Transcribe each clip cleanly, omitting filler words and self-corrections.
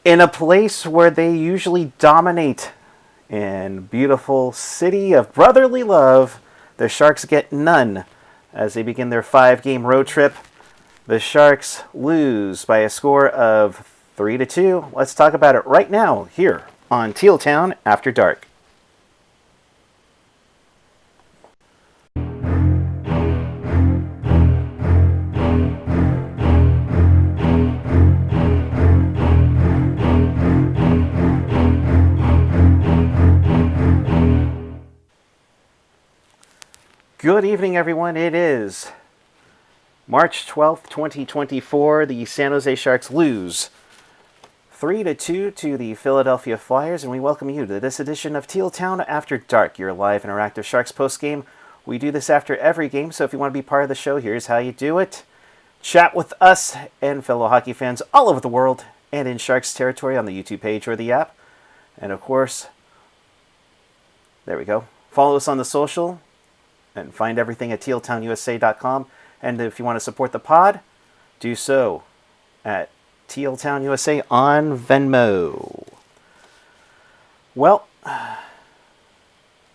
In a place where they usually dominate, in beautiful city of brotherly love, the Sharks get none as they begin their 5-game road trip. The Sharks lose by a score of 3-2. Let's talk about it right now here on Teal Town After Dark. Good evening, everyone. It is March 12th, 2024. The San Jose Sharks lose 3-2 to the Philadelphia Flyers, and we welcome you to this edition of Teal Town After Dark, your live interactive Sharks postgame. We do this after every game, so if you want to be part of the show, here's how you do it. Chat with us and fellow hockey fans all over the world and in Sharks territory on the YouTube page or the app. And of course, there we go. Follow us on the social and find everything at tealtownusa.com. And if you want to support the pod, do so at tealtownusa on Venmo. Well,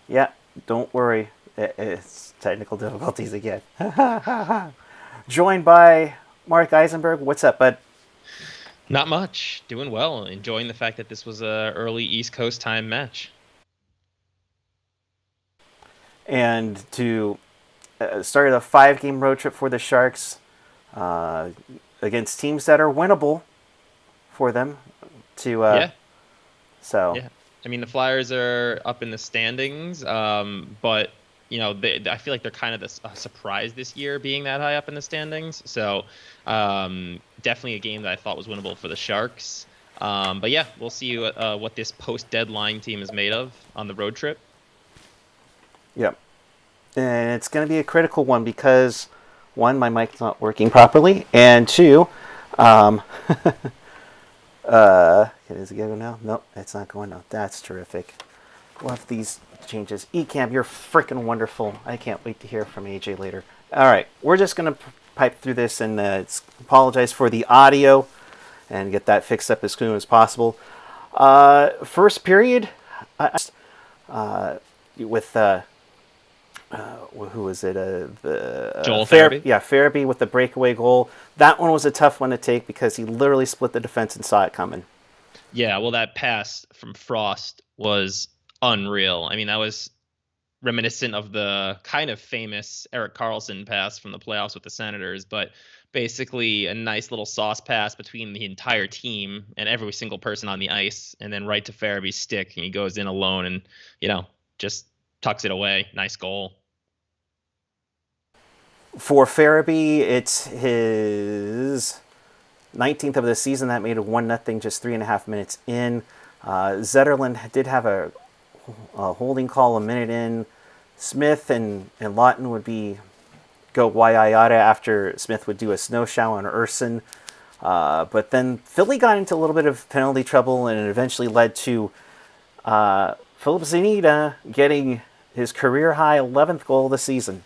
yeah, don't worry. It's technical difficulties again. Joined by Mark Eisenberg. What's up, bud? Not much. Doing well. Enjoying the fact that this was a early East Coast time match. And to start a 5-game road trip for the Sharks against teams that are winnable for them. So yeah, I mean the Flyers are up in the standings, but you know I feel like they're kind of a surprise this year, being that high up in the standings. So definitely a game that I thought was winnable for the Sharks. But yeah, we'll see what this post-deadline team is made of on the road trip. Yep. And it's going to be a critical one because, one, my mic's not working properly, and two, is it going now? Nope, it's not going now. That's terrific. Love these changes. Ecamm, you're freaking wonderful. I can't wait to hear from AJ later. All right, we're just going to pipe through this and apologize for the audio and get that fixed up as soon as possible. First period, with who was it? Joel Farabee? Yeah, Farabee with the breakaway goal. That one was a tough one to take because he literally split the defense and saw it coming. Yeah, well, that pass from Frost was unreal. I mean, that was reminiscent of the kind of famous Erik Karlsson pass from the playoffs with the Senators, but basically a nice little sauce pass between the entire team and every single person on the ice, and then right to Farabee's stick, and he goes in alone and, just tucks it away. Nice goal. For Farabee, it's his 19th of the season. That made it 1-0 just 3.5 minutes in. Zetterlund did have a holding call a minute in. Smith and Lawton would go yada after Smith would do a snow shower on Urson. But then Philly got into a little bit of penalty trouble, and it eventually led to Filip Zadina getting his career-high 11th goal of the season.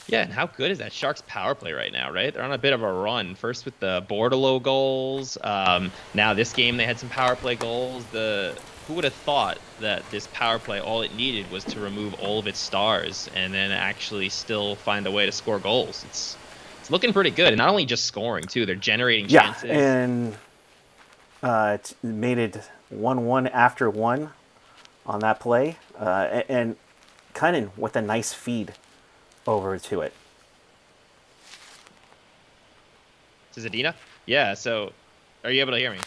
Yeah, and how good is that Sharks power play right now, right? They're on a bit of a run. First with the Bordelot goals. Now this game they had some power play goals. Who would have thought that this power play, all it needed was to remove all of its stars and then actually still find a way to score goals? It's looking pretty good. And not only just scoring, too. They're generating chances. Yeah, and it made it 1-1 after one on that play. And Kunin with a nice feed over to it. To Zadina? Yeah, so are you able to hear me?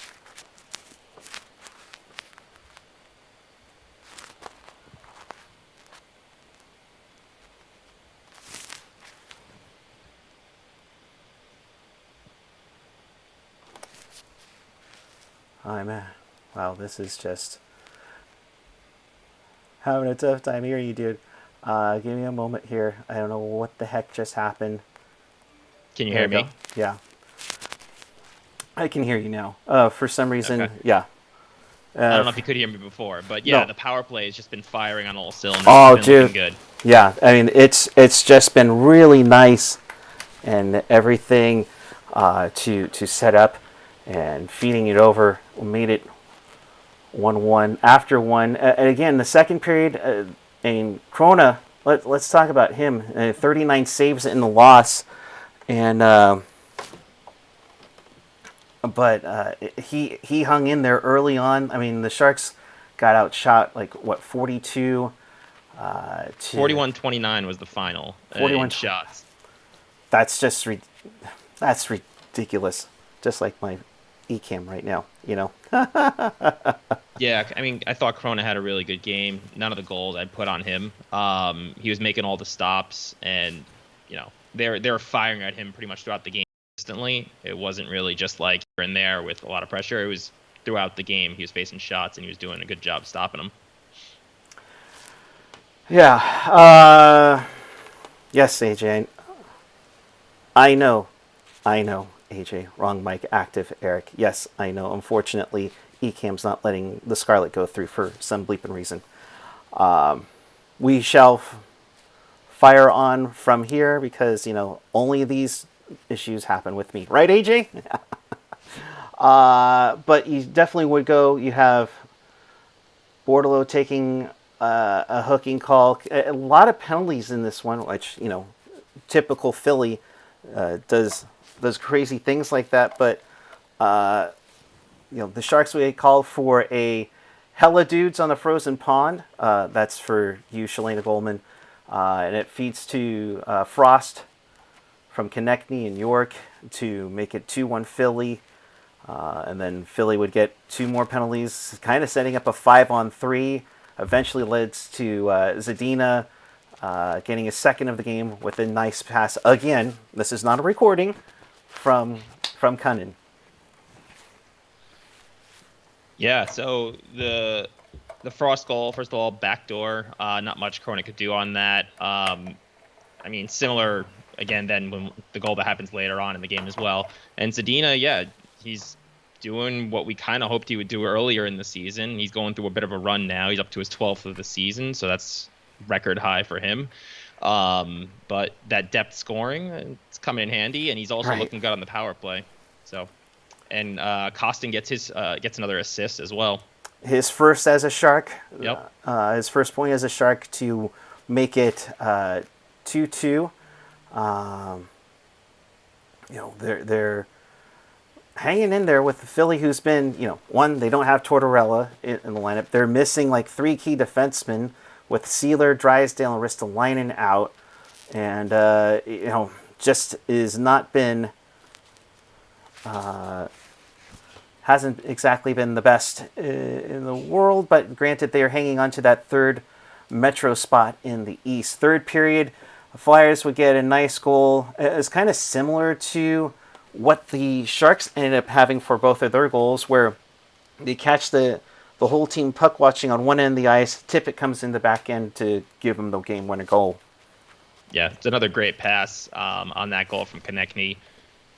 Wow, this is just having a tough time hearing you, dude. Give me a moment here. I don't know what the heck just happened. Can you hear me? Yeah. I can hear you now. For some reason, okay. Yeah. I don't know if you could hear me before, but yeah, no. The power play has just been firing on all cylinders. Oh, it's been looking good. Yeah, I mean, it's just been really nice and everything to set up. and feeding it over made it 1-1 after one. And again, the second period, and Chrona, let's talk about him. 39 saves in the loss, and but he hung in there early on. I mean, the Sharks got outshot 42 to 41-29 was the final 41 in shots. That's just that's ridiculous. Just like my eCam right now, Yeah, I mean, I thought Chrona had a really good game. None of the goals I'd put on him. He was making all the stops, and they were firing at him pretty much throughout the game consistently. It wasn't really just like here and there with a lot of pressure. It was throughout the game. He was facing shots, and he was doing a good job stopping them. Yeah. Yes, AJ. I know, AJ. Wrong mic active, Eric. Yes, I know. Unfortunately, eCam's not letting the Scarlet go through for some bleeping reason. We shall fire on from here because, only these issues happen with me. Right, AJ? But you definitely would go. You have Bordelot taking a hooking call. A lot of penalties in this one, which, typical Philly does crazy things like that. But, the Sharks would call for a hella dudes on the frozen pond. That's for you, Shalana Goldman. And it feeds to Frost from Konechny and York to make it 2-1 Philly. And then Philly would get 2 more penalties, kind of setting up a 5-on-3. Eventually leads to Zadina getting a second of the game with a nice pass. Again, this is not a recording from Kunin. Yeah, so the Frost goal, first of all, backdoor. Not much Chrona could do on that. I mean, similar, again, then when the goal that happens later on in the game as well. And Zadina, yeah, he's doing what we kind of hoped he would do earlier in the season. He's going through a bit of a run now. He's up to his 12th of the season, so that's record high for him. But that depth scoring, it's coming in handy, and he's also looking good on the power play. So, and Costin gets another assist as well. His first as a Shark. Yep. His first point as a Shark to make it 2-2. They're hanging in there with the Philly, who's been, one, they don't have Tortorella in the lineup. They're missing 3 key defensemen with Sealer, Drysdale, and Ristolainen out. And, just is not been, hasn't exactly been the best in the world. But granted, they are hanging on to that third Metro spot in the East. Third period, the Flyers would get a nice goal. It's kind of similar to what the Sharks ended up having for both of their goals, where they catch the whole team puck watching on one end of the ice. Tippett comes in the back end to give them the game winner goal. Yeah, it's another great pass on that goal from Konechny,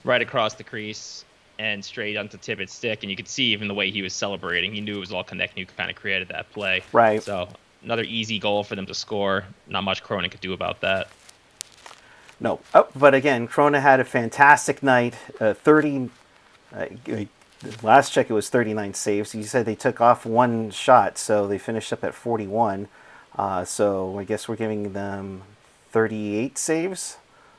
right across the crease and straight onto Tippett's stick. And you could see even the way he was celebrating. He knew it was all Konechny who kind of created that play. Right. So another easy goal for them to score. Not much Chrona could do about that. No, but again, Chrona had a fantastic night. 30. Last check, it was 39 saves. You said they took off 1 shot, so they finished up at 41. So I guess we're giving them 38 saves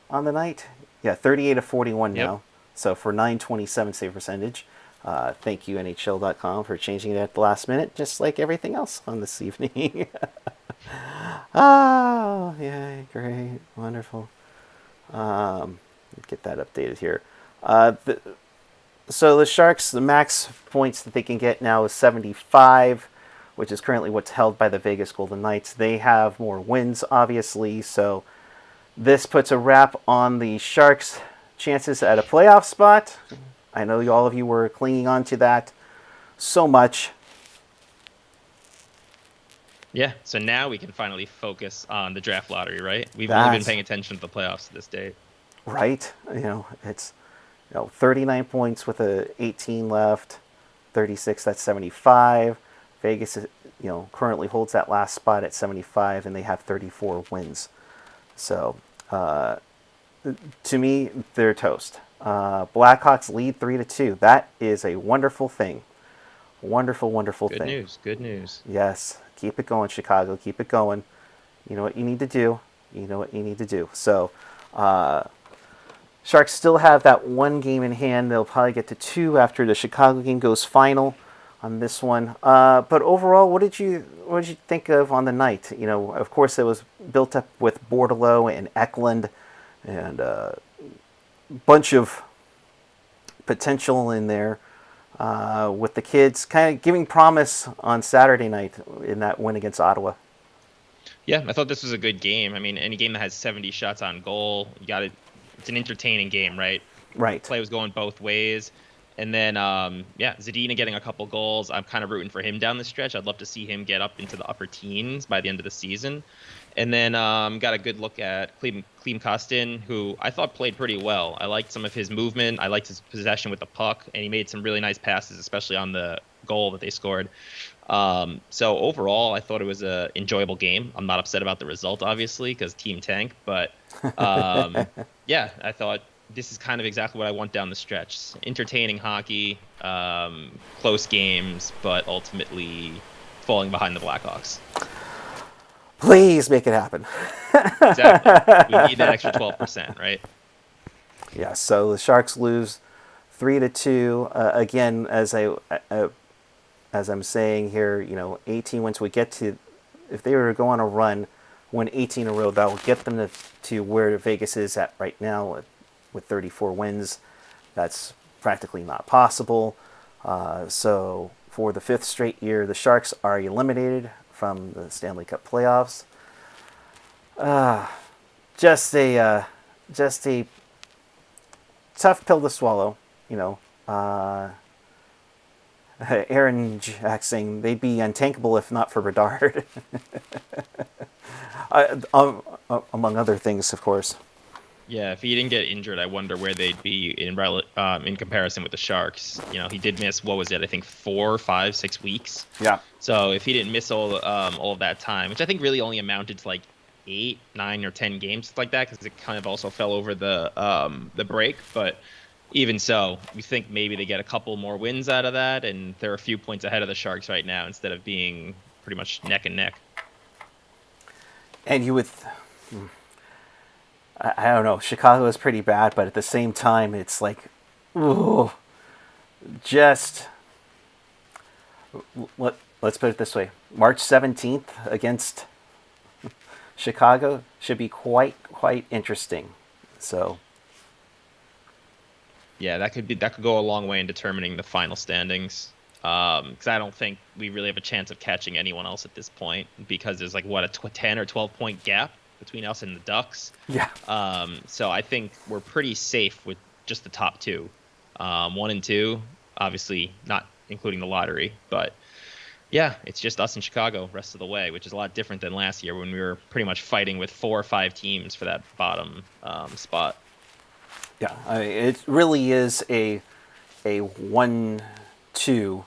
on the night. Yeah, 38 of 41 now. So for 927 save percentage. Thank you, NHL.com, for changing it at the last minute, just like everything else on this evening. Oh, yay, great, wonderful. Get that updated here. So the Sharks, the max points that they can get now is 75, which is currently what's held by the Vegas Golden Knights. They have more wins, obviously, so this puts a wrap on the Sharks' chances at a playoff spot. I know all of you were clinging on to that so much. Yeah, so now we can finally focus on the draft lottery, right? We've only been paying attention to the playoffs to this date. Right. It's 39 points with 18 left, 36, that's 75. Vegas, currently holds that last spot at 75, and they have 34 wins. So, to me, they're toast. Blackhawks lead 3-2. That is a wonderful thing. Wonderful, wonderful Good thing. news. Good news. Yes, keep it going, Chicago. Keep it going. You know what you need to do. You know what you need to do. So, Sharks still have that one game in hand. They'll probably get to two after the Chicago game goes final on this one. But overall, what did you think of on the night? You know, of course, it was built up with Bordelot and Eklund, and a bunch of potential in there with the kids, kind of giving promise on Saturday night in that win against Ottawa. Yeah, I thought this was a good game. I mean, any game that has 70 shots on goal, you got it. It's an entertaining game, right? Right. Play was going both ways. And then, Zadina getting a couple goals. I'm kind of rooting for him down the stretch. I'd love to see him get up into the upper teens by the end of the season. And then got a good look at Klim Kostin, who I thought played pretty well. I liked some of his movement. I liked his possession with the puck, and he made some really nice passes, especially on the goal that they scored. So overall, I thought it was an enjoyable game. I'm not upset about the result, obviously, because team tank. But yeah, I thought this is kind of exactly what I want down the stretch. Entertaining hockey, close games, but ultimately falling behind the Blackhawks. Please make it happen. Exactly. We need that extra 12%, right? Yeah, so the Sharks lose 3-2. Again, as I'm saying here, 18 wins would get to, if they were to go on a run, win 18 in a row, that will get them to where Vegas is at right now with 34 wins. That's practically not possible. So for the fifth straight year, the Sharks are eliminated from the Stanley Cup playoffs. Just a tough pill to swallow, Aaron Jack saying they'd be untankable if not for Bedard. Among other things, of course. Yeah, if he didn't get injured, I wonder where they'd be in comparison with the Sharks. He did miss, what was it? I think 4, 5, 6 weeks. Yeah. So if he didn't miss all of that time, which I think really only amounted to like 8, 9, or 10 games like that, because it kind of also fell over the break. But even so, we think maybe they get a couple more wins out of that, and they're a few points ahead of the Sharks right now instead of being pretty much neck and neck. And you would. I don't know. Chicago is pretty bad, but at the same time, it's like, ooh, just let's put it this way: March 17th against Chicago should be quite interesting. So, yeah, that could go a long way in determining the final standings. Because I don't think we really have a chance of catching anyone else at this point, because there's like a 10 or 12 point gap between us and the Ducks. Yeah. So I think we're pretty safe with just the top two, 1 and 2, obviously not including the lottery, but yeah, it's just us in Chicago rest of the way, which is a lot different than last year when we were pretty much fighting with 4 or 5 teams for that bottom spot. Yeah, it really is a 1-2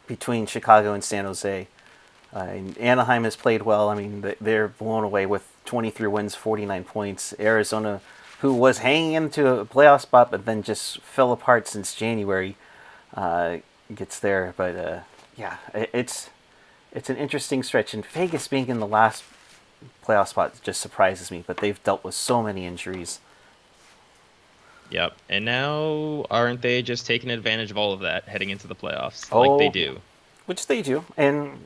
between Chicago and San Jose. And Anaheim has played well. I mean, they're blown away with 23 wins, 49 points. Arizona, who was hanging into a playoff spot but then just fell apart since January, gets there. But yeah, it's an interesting stretch. And Vegas being in the last playoff spot just surprises me. But they've dealt with so many injuries. Yep. And now, aren't they just taking advantage of all of that heading into the playoffs like they do? Which they do. And,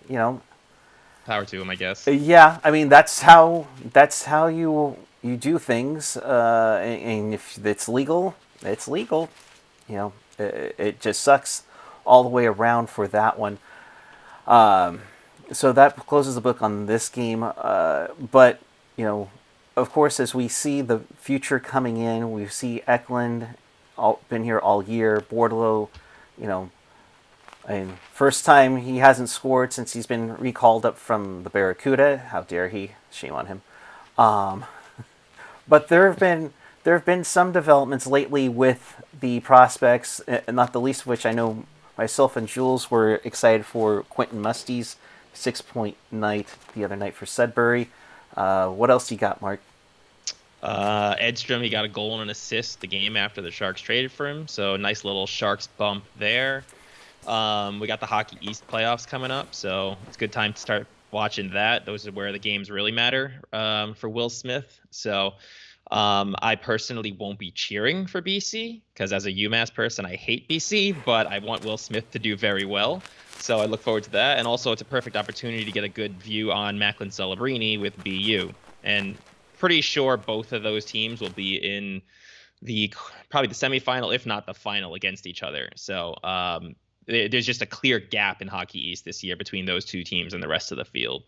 power to them, I guess. Yeah, I mean that's how you do things, and if it's legal, it's legal. It just sucks all the way around for that one. So that closes the book on this game. But of course, as we see the future coming in, we see Eklund been here all year. Bordelot, and first time he hasn't scored since he's been recalled up from the Barracuda. How dare he? Shame on him. But there have been some developments lately with the prospects, not the least of which I know myself and Jules were excited for Quentin Musty's 6-point night the other night for Sudbury. What else you got, Mark? Edstrom, he got a goal and an assist the game after the Sharks traded for him, so nice little Sharks bump there. We got the Hockey East playoffs coming up, so it's a good time to start watching that. Those are where the games really matter for Will Smith. So I personally won't be cheering for BC because as a UMass person, I hate BC, but I want Will Smith to do very well. So I look forward to that. And also, it's a perfect opportunity to get a good view on Macklin Celebrini with BU. And pretty sure both of those teams will be in the probably the semifinal, if not the final, against each other. So there's just a clear gap in Hockey East this year between those two teams and the rest of the field.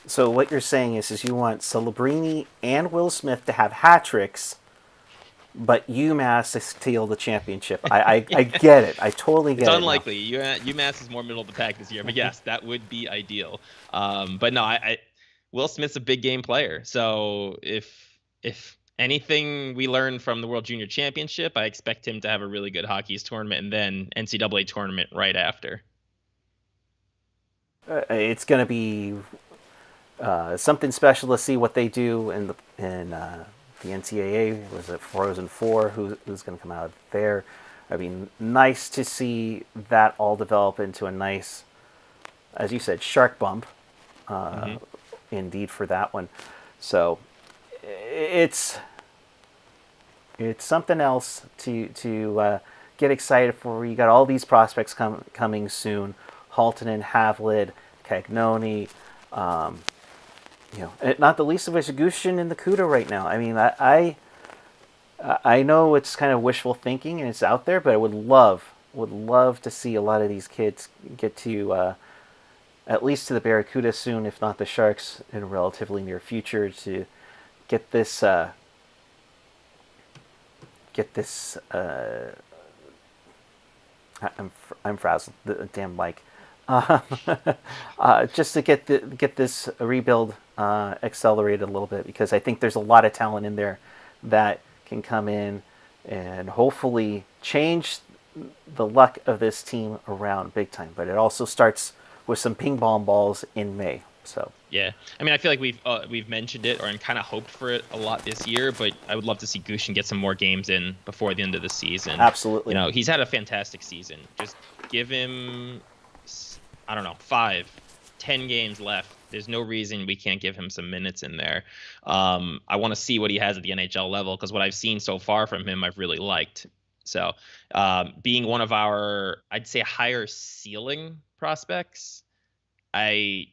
So what you're saying is you want Celebrini and Will Smith to have hat tricks, but UMass to steal the championship. I get it. I totally get it. It's unlikely. UMass is more middle of the pack this year, but yes, that would be ideal. But no, Will Smith's a big game player. So if anything we learn from the World Junior Championship, I expect him to have a really good Hockey East tournament and then NCAA tournament right after. It's going to be something special to see what they do in the NCAA. Was it Frozen Four? Who's going to come out there? I mean, nice to see that all develop into a nice, as you said, shark bump. Indeed, for that one. So it's something else to get excited for. You got all these prospects coming soon: Haltonen, Havlid, Cagnoni. Not the least of which Gushin and the Kuda right now. I mean, I know it's kind of wishful thinking and it's out there, but I would love to see a lot of these kids get to at least to the Barracuda soon, if not the Sharks in a relatively near future, to get this I'm frazzled, the damn mic. Just to get this rebuild accelerated a little bit, because I think there's a lot of talent in there that can come in and hopefully change the luck of this team around big time. But it also starts with some ping pong balls in May. So yeah, I mean, I feel like we've mentioned it or kind of hoped for it a lot this year, but I would love to see Gushin get some more games in before the end of the season. Absolutely, he's had a fantastic season. Just give him, I don't know, 5-10 games left. There's no reason we can't give him some minutes in there. I want to see what he has at the NHL level, because what I've seen so far from him, I've really liked. So being one of our, I'd say, higher ceiling prospects, that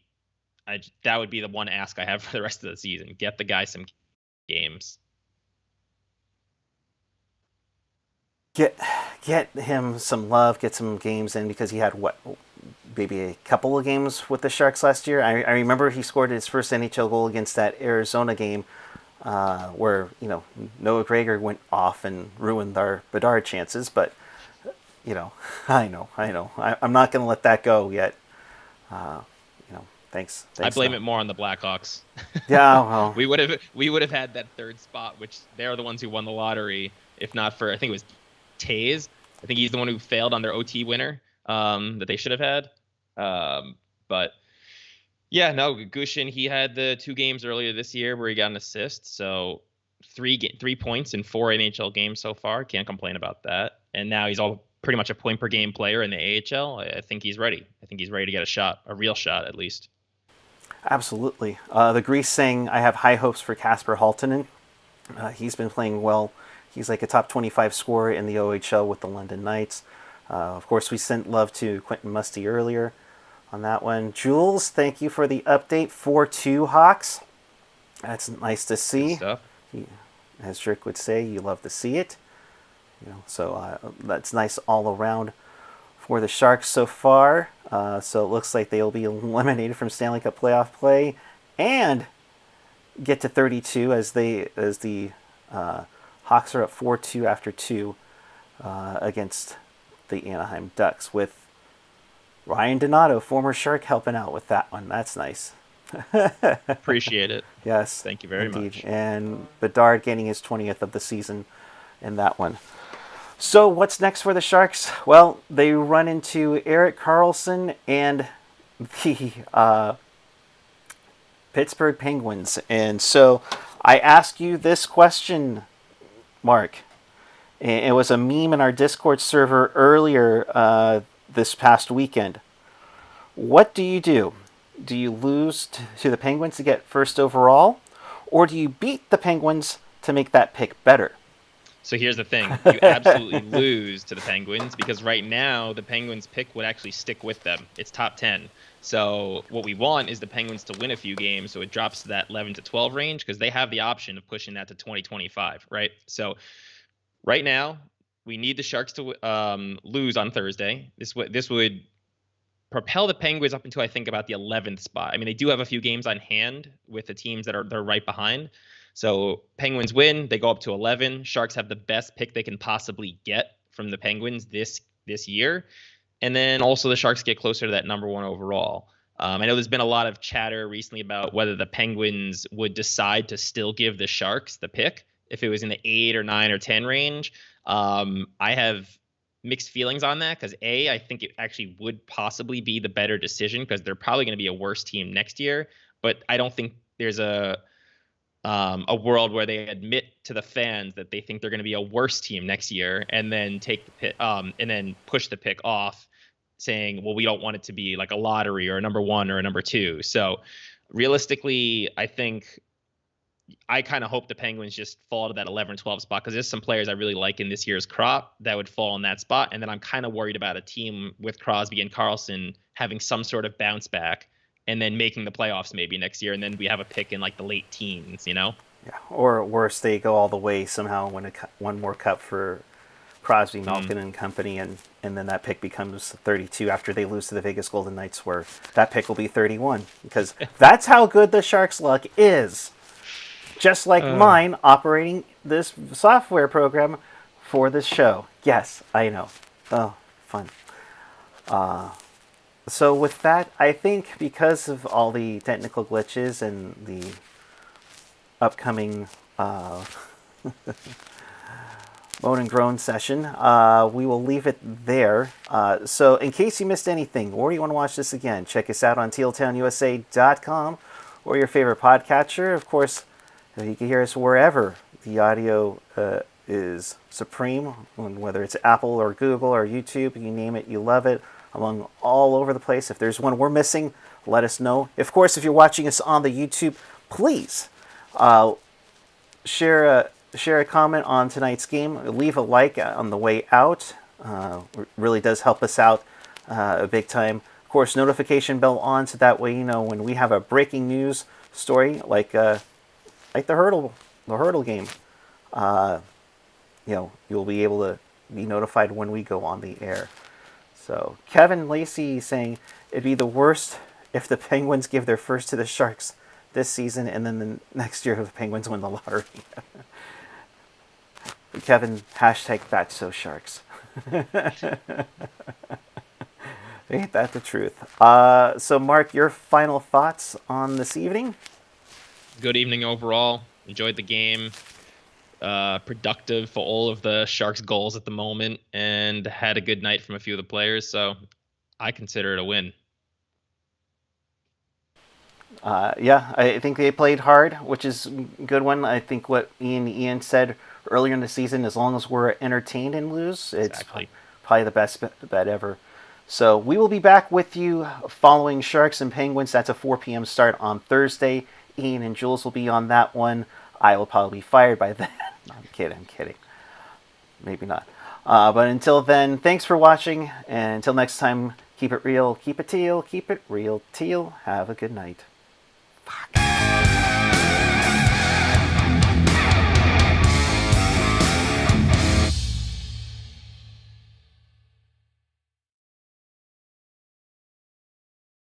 would be the one ask I have for the rest of the season. Get the guy some games. Get him some love, get some games in, because he had maybe a couple of games with the Sharks last year. I remember he scored his first NHL goal against that Arizona game where Noah Gregor went off and ruined our Bedard chances. But I know I'm not going to let that go yet. Thanks. I blame it more on the Blackhawks. Yeah, well, we would have had that third spot, which they're the ones who won the lottery. If not for, I think it was Taze. I think he's the one who failed on their OT winner that they should have had. But yeah, no, Gushin, he had the 2 games earlier this year where he got an assist. So 3 points in 4 NHL games so far. Can't complain about that. And now he's all pretty much a point per game player in the AHL. I think he's ready. I think he's ready to get a shot, a real shot at least. Absolutely. The Grease saying, I have high hopes for Kasper Haltonen. He's been playing well. He's like a top 25 scorer in the OHL with the London Knights. Of course, we sent love to Quentin Musty earlier on that one. Jules, thank you for the update. 4-2 Hawks. That's nice to see. As Drick would say, you love to see it. So that's nice all around for the Sharks so far. So it looks like they'll be eliminated from Stanley Cup playoff play and get to 32 as the Hawks are up 4-2 after 2 against the Anaheim Ducks, with Ryan Donato, former Shark, helping out with that one. That's nice. Appreciate it. Yes. Thank you very much. And Bedard getting his 20th of the season in that one. So what's next for the Sharks? Well, they run into Erik Karlsson and the Pittsburgh Penguins. And so I asked you this question, Mark. It was a meme in our Discord server earlier this past weekend. What do you do? Do you lose to the Penguins to get first overall? Or do you beat the Penguins to make that pick better? So here's the thing. You absolutely lose to the Penguins because right now the Penguins pick would actually stick with them. It's top 10. So what we want is the Penguins to win a few games so it drops to that 11 to 12 range because they have the option of pushing that to 2025, right? So right now we need the Sharks to lose on Thursday. This would propel the Penguins up into, I think, about the 11th spot. I mean, they do have a few games on hand with the teams that they're right behind. So Penguins win, they go up to 11. Sharks have the best pick they can possibly get from the Penguins this year. And then also the Sharks get closer to that number 1 overall. I know there's been a lot of chatter recently about whether the Penguins would decide to still give the Sharks the pick if it was in the 8 or 9 or 10 range. I have mixed feelings on that because I think it actually would possibly be the better decision because they're probably going to be a worse team next year. But I don't think there's a world where they admit to the fans that they think they're going to be a worse team next year and then take the pick, and then push the pick off saying, well, we don't want it to be like a lottery or a number 1 or a number 2. So realistically, I kind of hope the Penguins just fall to that 11 12 spot because there's some players I really like in this year's crop that would fall in that spot. And then I'm kind of worried about a team with Crosby and Karlsson having some sort of bounce back and then making the playoffs maybe next year. And then we have a pick in like the late teens, you know? Yeah. Or worse, they go all the way somehow, win one more cup for Crosby, Malkin, and company, and then that pick becomes 32 after they lose to the Vegas Golden Knights, where that pick will be 31. Because that's how good the Sharks' luck is. Just like mine operating this software program for this show. Yes, I know. Oh, fun. So with that, I think because of all the technical glitches and the upcoming Moan and Groan session, we will leave it there. So in case you missed anything or you want to watch this again, check us out on tealtownusa.com or your favorite podcatcher. Of course, you can hear us wherever the audio is supreme, whether it's Apple or Google or YouTube, you name it, you love it, among all over the place. If there's one we're missing, let us know. Of course, if you're watching us on the YouTube, please share a comment on tonight's game. Leave a like on the way out. It really does help us out big time. Of course, notification bell on so that way you know when we have a breaking news story like the hurdle game. You'll be able to be notified when we go on the air. So Kevin Lacey saying it'd be the worst if the Penguins give their first to the Sharks this season and then the next year the Penguins win the lottery. Kevin, hashtag that's so Sharks. Ain't that the truth? So Mark, your final thoughts on this evening? Good evening overall. Enjoyed the game. Productive for all of the Sharks' goals at the moment, and had a good night from a few of the players. So I consider it a win. I think they played hard, which is a good one. I think what Ian said earlier in the season, as long as we're entertained and lose, it's probably the best bet ever. So we will be back with you following Sharks and Penguins. That's a 4 p.m. start on Thursday. Ian and Jules will be on that one. I will probably be fired by then. No, I'm kidding. Maybe not. But until then, thanks for watching. And until next time, keep it real, keep it teal, keep it real, teal. Have a good night. Fuck.